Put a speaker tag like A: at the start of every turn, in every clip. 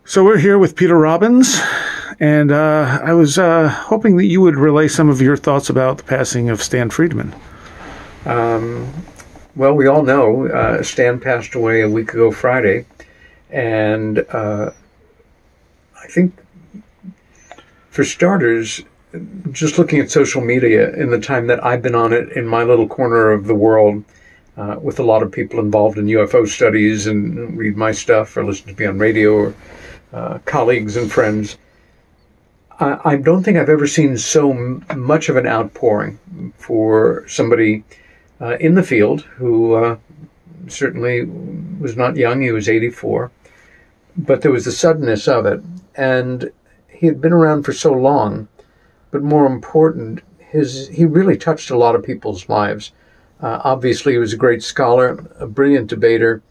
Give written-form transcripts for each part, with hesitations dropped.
A: So we're here with Peter Robbins, and I was hoping that you would relay some of your thoughts about the passing of Stan Friedman.
B: Well, we all know Stan passed away a week ago Friday, and I think, for starters, just looking at social media in the time that I've been on it in my little corner of the world, with a lot of people involved in UFO studies and read my stuff or listen to me on radio, or colleagues and friends, I don't think I've ever seen so much of an outpouring for somebody in the field who certainly was not young. He was 84, but there was the suddenness of it, and he had been around for so long. But more important, he really touched a lot of people's lives. Obviously, he was a great scholar, a brilliant debater,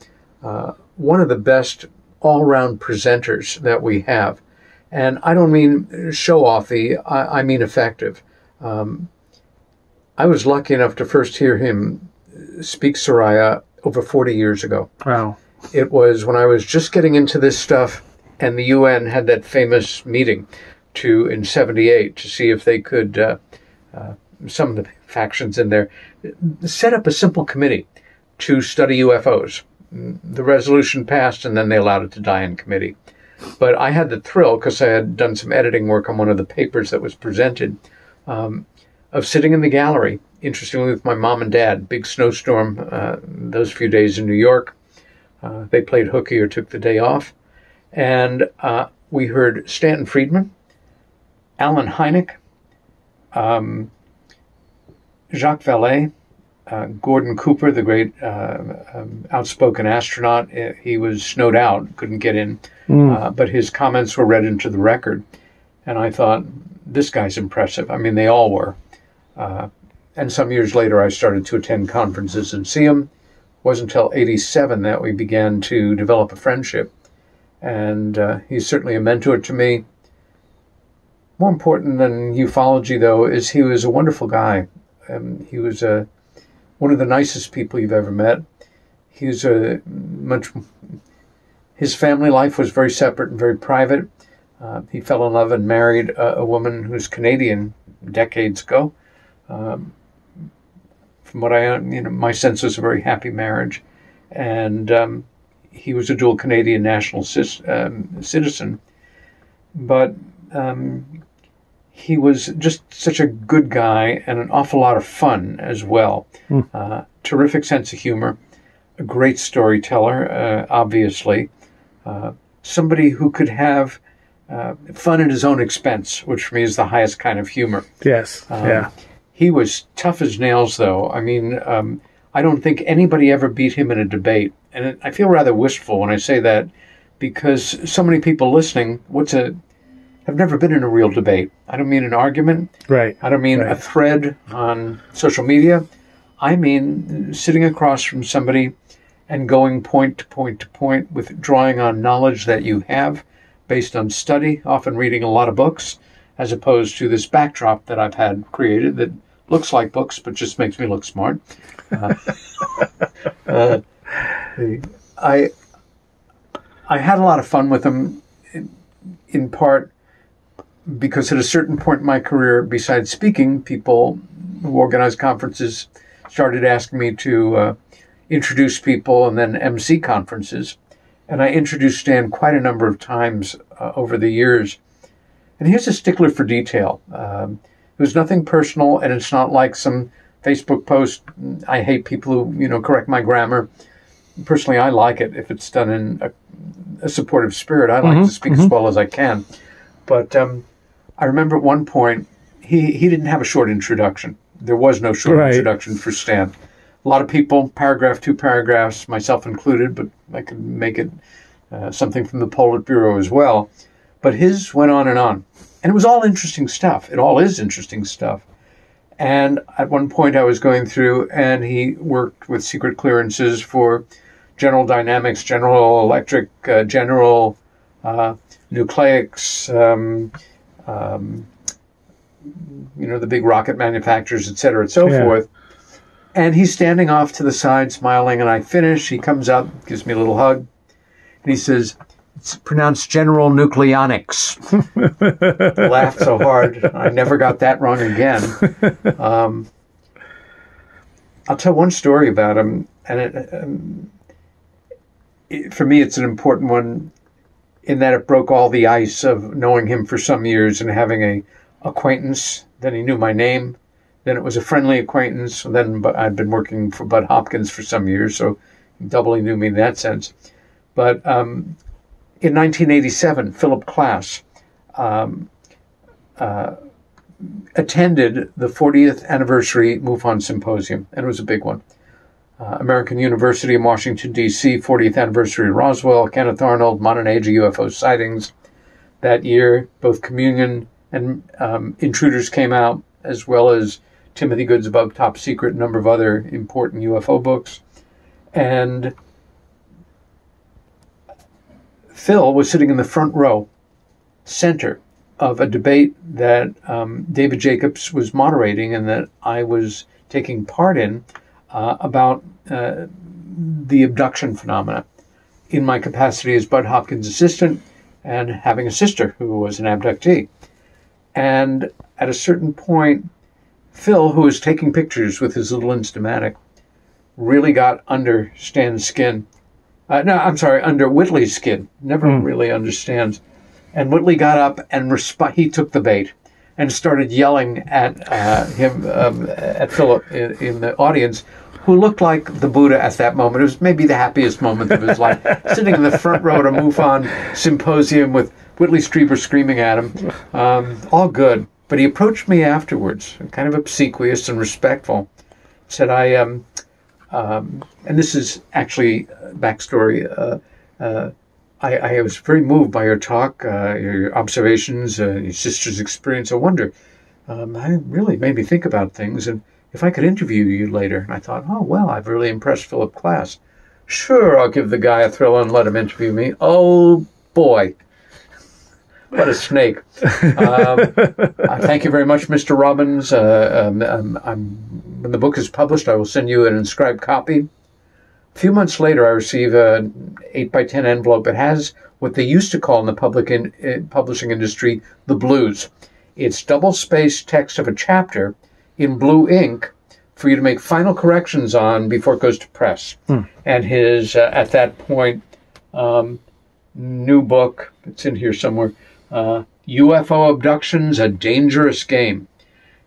B: one of the best all-round presenters that we have. And I don't mean show-offy, I mean effective. I was lucky enough to first hear him speak Soraya over 40 years ago.
A: Wow.
B: It was when I was just getting into this stuff, and the UN had that famous meeting in 78 to see if they could, some of the factions in there, set up a simple committee to study UFOs. The resolution passed, and then they allowed it to die in committee. But I had the thrill, because I had done some editing work on one of the papers that was presented, of sitting in the gallery, interestingly, with my mom and dad. Big snowstorm those few days in New York. They played hooky or took the day off. And we heard Stanton Friedman, Allen Hynek, Jacques Vallée, Gordon Cooper, the great outspoken astronaut. He was snowed out, couldn't get in, but his comments were read into the record. And I thought, this guy's impressive. I mean, they all were. And some years later, I started to attend conferences and see him. It wasn't until 87 that we began to develop a friendship. And he's certainly a mentor to me. More important than ufology, though, is he was a wonderful guy. He was one of the nicest people you've ever met. He was his family life was very separate and very private. He fell in love and married a woman who's Canadian decades ago. From what my sense was a very happy marriage, and he was a dual Canadian national citizen. But he was just such a good guy and an awful lot of fun as well. Terrific sense of humor, a great storyteller, obviously. Somebody who could have fun at his own expense, which for me is the highest kind of humor.
A: Yes, yeah.
B: He was tough as nails, though. I mean, I don't think anybody ever beat him in a debate. And I feel rather wistful when I say that, because so many people listening have never been in a real debate. I don't mean an argument.
A: Right.
B: I don't mean a thread on social media. I mean sitting across from somebody and going point to point to point, with drawing on knowledge that you have based on study, often reading a lot of books, as opposed to this backdrop that I've had created that looks like books but just makes me look smart. I had a lot of fun with him, in part because at a certain point in my career, besides speaking, people who organized conferences started asking me to introduce people and then MC conferences. And I introduced Stan quite a number of times over the years. And here's a stickler for detail. It was nothing personal, and it's not like some Facebook post. I hate people who, correct my grammar. Personally, I like it if it's done in a supportive spirit. I like to speak as well as I can. But I remember at one point, he didn't have a short introduction. There was no short introduction for Stan. A lot of people, paragraph, 2 paragraphs, myself included, but I could make it something from the Politburo as well. But his went on. And it was all interesting stuff. It all is interesting stuff. And at one point I was going through, and he worked with secret clearances for General Dynamics, General Electric, General Nucleics, the big rocket manufacturers, et cetera, and so forth. And he's standing off to the side, smiling, and I finish. He comes up, gives me a little hug, and he says, It's pronounced General Nucleonics. Laughed so hard, I never got that wrong again. I'll tell one story about him, and for me it's an important one in that it broke all the ice of knowing him for some years and having a acquaintance. Then he knew my name. Then it was a friendly acquaintance. Then I'd been working for Bud Hopkins for some years, so he doubly knew me in that sense. But in 1987, Philip Klass attended the 40th anniversary MUFON Symposium, and it was a big one. American University in Washington, D.C., 40th anniversary Roswell, Kenneth Arnold, modern age of UFO sightings. That year, both Communion and Intruders came out, as well as Timothy Good's Above Top Secret, a number of other important UFO books. And Phil was sitting in the front row, center of a debate that David Jacobs was moderating and that I was taking part in about the abduction phenomena in my capacity as Bud Hopkins' assistant and having a sister who was an abductee. And at a certain point, Phil, who was taking pictures with his little Instamatic, really got under Stan's skin. Under Whitley's skin. Never really understands. And Whitley got up and he took the bait and started yelling at him, at Philip in the audience, who looked like the Buddha at that moment. It was maybe the happiest moment of his life, sitting in the front row at a MUFON symposium with Whitley Strieber screaming at him. All good. But he approached me afterwards, kind of obsequious and respectful. Said, and this is actually backstory. I was very moved by your talk, your observations, your sister's experience. I wonder, it really made me think about things, and if I could interview you later. And I thought, oh, well, I've really impressed Philip Klass. Sure, I'll give the guy a thrill and let him interview me. Oh, boy. What a snake. Thank you very much, Mr. Robbins. When the book is published, I will send you an inscribed copy. A few months later, I receive an 8x10 envelope. It has what they used to call in the publishing industry the blues. It's double-spaced text of a chapter in blue ink for you to make final corrections on before it goes to press. And his, at that point, new book, it's in here somewhere, UFO Abductions, A Dangerous Game,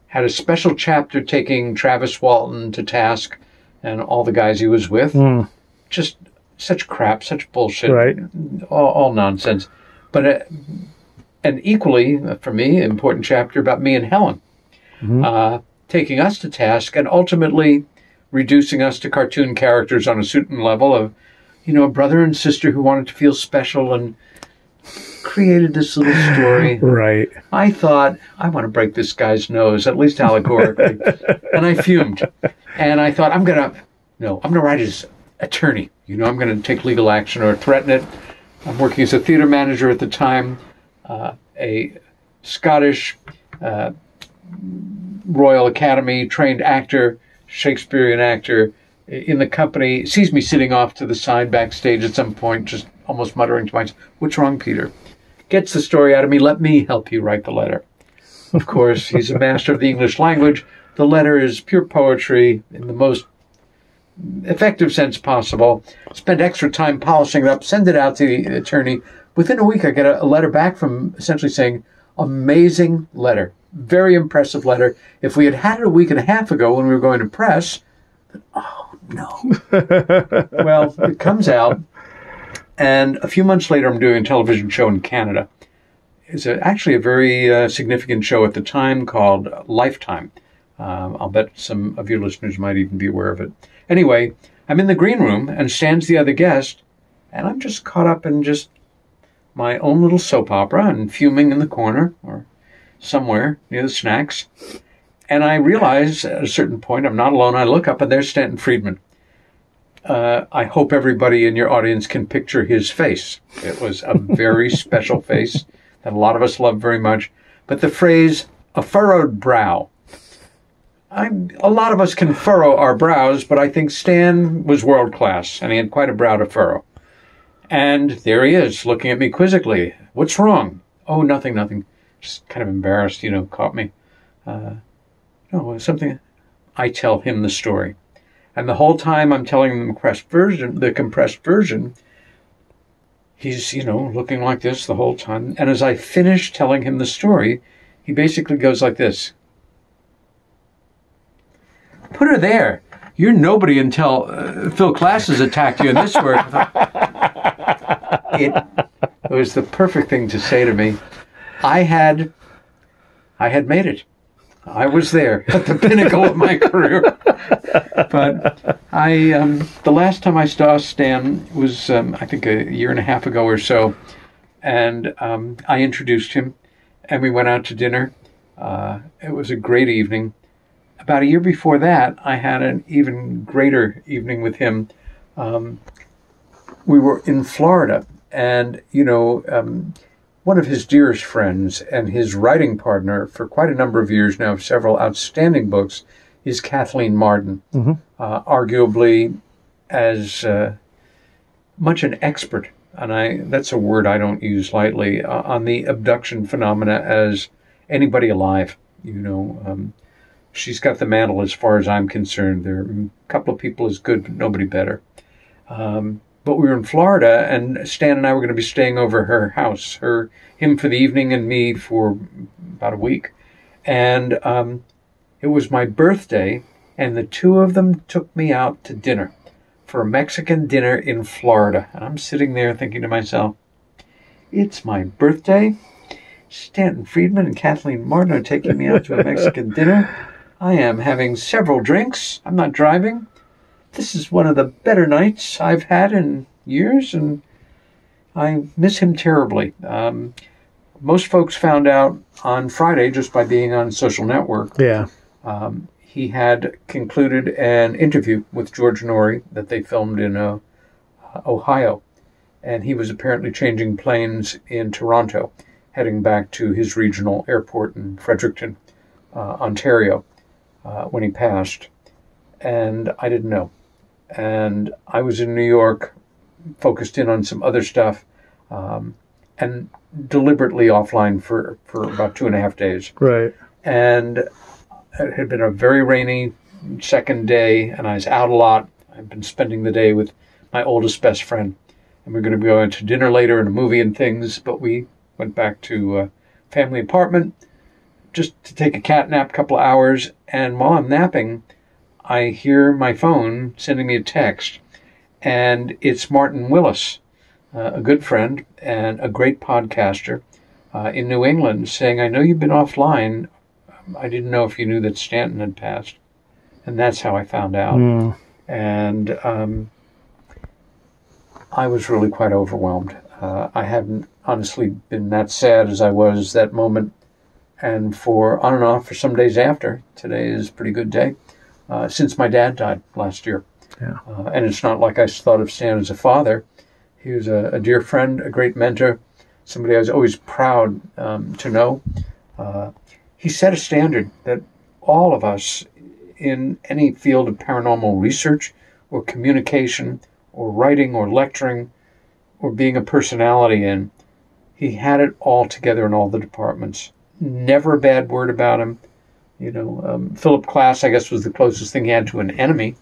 B: had a special chapter taking Travis Walton to task and all the guys he was with. Just such crap, such bullshit,
A: right?
B: All nonsense. But an equally, for me, important chapter about me and Helen, taking us to task and ultimately reducing us to cartoon characters on a certain level of, a brother and sister who wanted to feel special and created this little story.
A: Right.
B: I thought, I want to break this guy's nose, at least allegorically. And I fumed. And I thought, I'm going to write his attorney. I'm going to take legal action or threaten it. I'm working as a theater manager at the time, a Scottish Royal Academy trained actor, Shakespearean actor in the company, sees me sitting off to the side backstage at some point, just almost muttering to myself, "What's wrong, Peter?" Gets the story out of me. "Let me help you write the letter." Of course, he's a master of the English language. The letter is pure poetry in the most effective sense possible. Spend extra time polishing it up, send it out to the attorney. Within a week, I get a letter back from essentially saying, amazing letter, very impressive letter. If we had had it a week and a half ago when we were going to press, oh, no. Well, it comes out, and a few months later, I'm doing a television show in Canada. It's actually a very significant show at the time called Lifetime. I'll bet some of your listeners might even be aware of it. Anyway, I'm in the green room, and Stan's the other guest, and I'm just caught up in just my own little soap opera and fuming in the corner or somewhere near the snacks. And I realize at a certain point I'm not alone. I look up, and there's Stanton Friedman. I hope everybody in your audience can picture his face. It was a very special face that a lot of us love very much. But the phrase, a furrowed brow. A lot of us can furrow our brows, but I think Stan was world class, and he had quite a brow to furrow. And there he is, looking at me quizzically. What's wrong? Oh, nothing, nothing. Just kind of embarrassed, caught me. No, something. I tell him the story. And the whole time I'm telling him the compressed version, he's, looking like this the whole time. And as I finish telling him the story, he basically goes like this. Put her there. You're nobody until Phil Klass has attacked you in this work. It was the perfect thing to say to me. I had made it. I was there at the pinnacle of my career. But the last time I saw Stan was, I think, a year and a half ago or so. And I introduced him, and we went out to dinner. It was a great evening. About a year before that, I had an even greater evening with him. We were in Florida, and, one of his dearest friends and his writing partner for quite a number of years now, several outstanding books, is Kathleen Marden, arguably as much an expert, and that's a word I don't use lightly, on the abduction phenomena as anybody alive. She's got the mantle as far as I'm concerned. There are a couple of people as good, but nobody better. But we were in Florida, and Stan and I were going to be staying over her house, him for the evening and me for about a week. And it was my birthday, and the two of them took me out to dinner for a Mexican dinner in Florida. And I'm sitting there thinking to myself, it's my birthday. Stanton Friedman and Kathleen Marden are taking me out to a Mexican dinner. I am having several drinks. I'm not driving. This is one of the better nights I've had in years, and I miss him terribly. Most folks found out on Friday just by being on Social Network.
A: Yeah.
B: He had concluded an interview with George Norrie that they filmed in Ohio, and he was apparently changing planes in Toronto, heading back to his regional airport in Fredericton, Ontario, when he passed. And I didn't know. And I was in New York, focused in on some other stuff, and deliberately offline for about 2.5 days.
A: Right.
B: And it had been a very rainy second day, and I was out a lot. I've been spending the day with my oldest best friend, and we're going to be going to dinner later and a movie and things, but we went back to a family apartment just to take a cat nap, a couple of hours, and while I'm napping, I hear my phone sending me a text, and it's Martin Willis, a good friend and a great podcaster in New England, saying, I know you've been offline. I didn't know if you knew that Stanton had passed. And that's how I found out. And I was really quite overwhelmed. I hadn't honestly been that sad as I was that moment. And for on and off for some days after, today is a pretty good day, since my dad died last year.
A: Yeah.
B: And it's not like I thought of Stan as a father. He was a dear friend, a great mentor, somebody I was always proud to know. He set a standard that all of us in any field of paranormal research or communication or writing or lecturing or being a personality in, he had it all together in all the departments. Never a bad word about him. Philip Klass, I guess, was the closest thing he had to an enemy.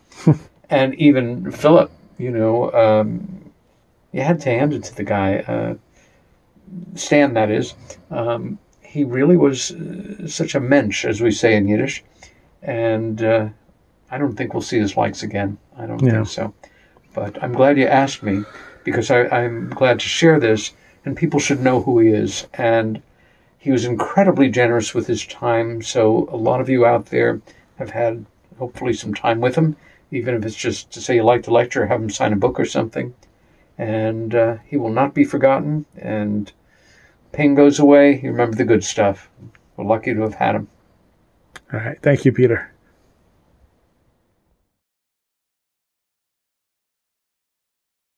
B: And even Philip, you had to hand it to the guy, Stan, that is. He really was such a mensch, as we say in Yiddish. And I don't think we'll see his likes again. I don't think so. But I'm glad you asked me, because I'm glad to share this, and people should know who he is. And he was incredibly generous with his time, so a lot of you out there have had, hopefully, some time with him, even if it's just to say you like the lecture, have him sign a book or something. And he will not be forgotten, and pain goes away. You remember the good stuff. We're lucky to have had him.
A: All right. Thank you, Peter.